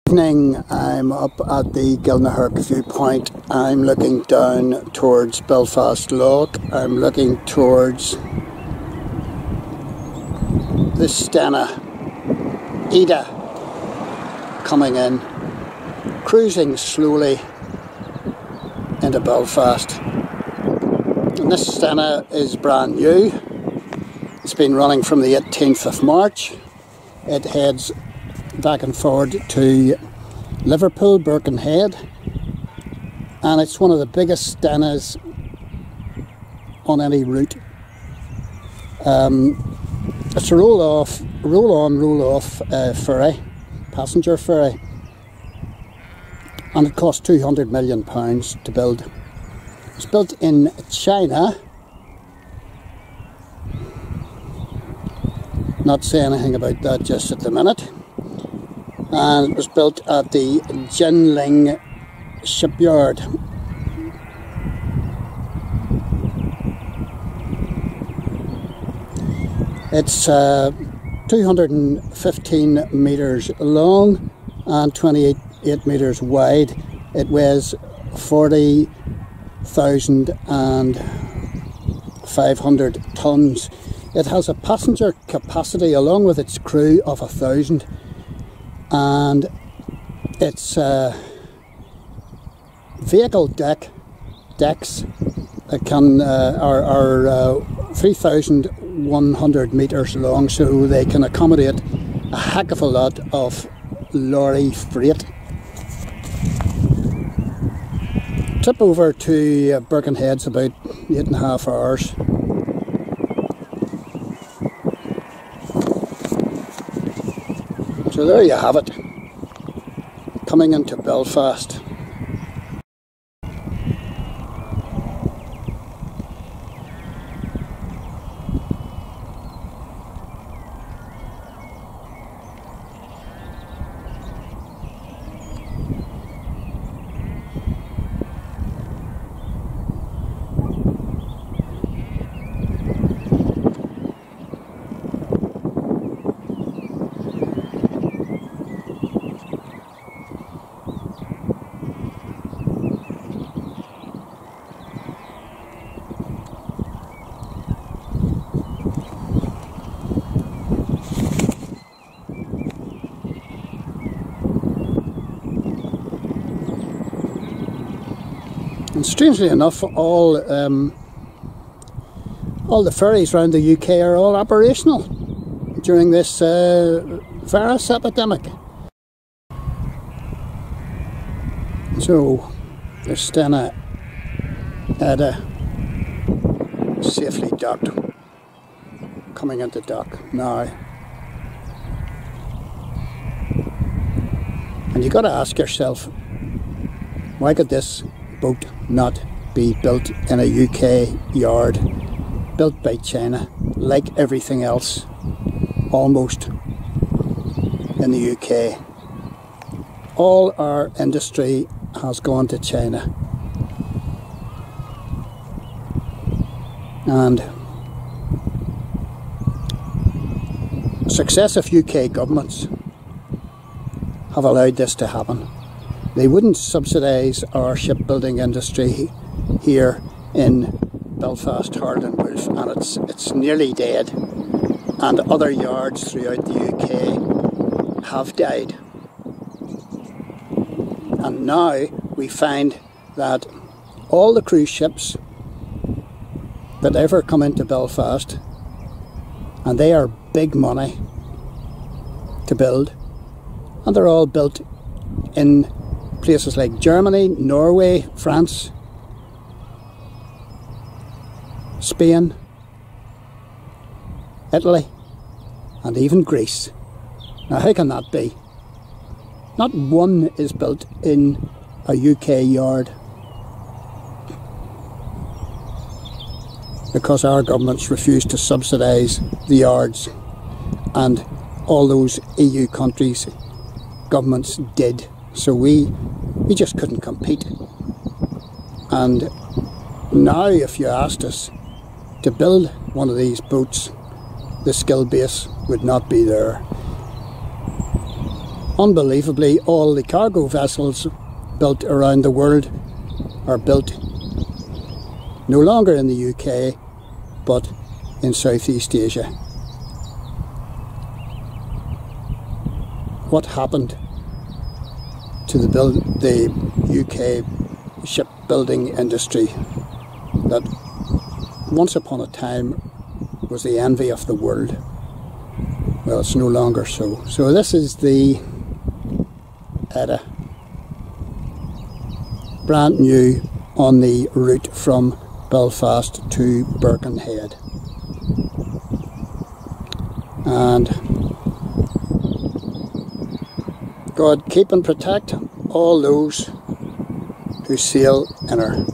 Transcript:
Evening, I'm up at the Gilnahirk viewpoint. I'm looking down towards Belfast Lough. I'm looking towards the Stena Edda coming in, cruising slowly into Belfast. And this Stena is brand new. It's been running from the 18th of March. It heads back and forward to Liverpool, Birkenhead, and it's one of the biggest Stenas on any route. It's a roll-on, roll-off ferry, passenger ferry, and it cost £200 million to build. It's built in China. Not saying anything about that just at the minute. And it was built at the Jinling Shipyard. It's 215 metres long and 28 metres wide. It weighs 40,500 tonnes. It has a passenger capacity along with its crew of 1,000. And its vehicle decks are 3,100 metres long, so they can accommodate a heck of a lot of lorry freight. Trip over to Birkenhead's about 8.5 hours. So there you have it, coming into Belfast. And strangely enough, all the ferries around the UK are all operational during this virus epidemic. So the Stena Edda safely docked, coming into dock now. And you got to ask yourself, why could this boat not be built in a UK yard, built by China, like everything else almost in the UK? All our industry has gone to China, and successive UK governments have allowed this to happen. They wouldn't subsidise our shipbuilding industry here in Belfast, Harland and Wolff, and it's nearly dead. And other yards throughout the UK have died. And now we find that all the cruise ships that ever come into Belfast, and they are big money to build, and they're all built in places like Germany, Norway, France, Spain, Italy, and even Greece. Now how can that be? Not one is built in a UK yard, because our governments refuse to subsidise the yards, and all those EU countries' governments did. So we just couldn't compete. And now if you asked us to build one of these boats, the skill base would not be there. unbelievably, all the cargo vessels built around the world are built no longer in the UK, but in Southeast Asia. What happened to the UK shipbuilding industry that once upon a time was the envy of the world? Well, it's no longer so. So this is the Edda, brand new on the route from Belfast to Birkenhead. And God keep and protect all those who sail in her.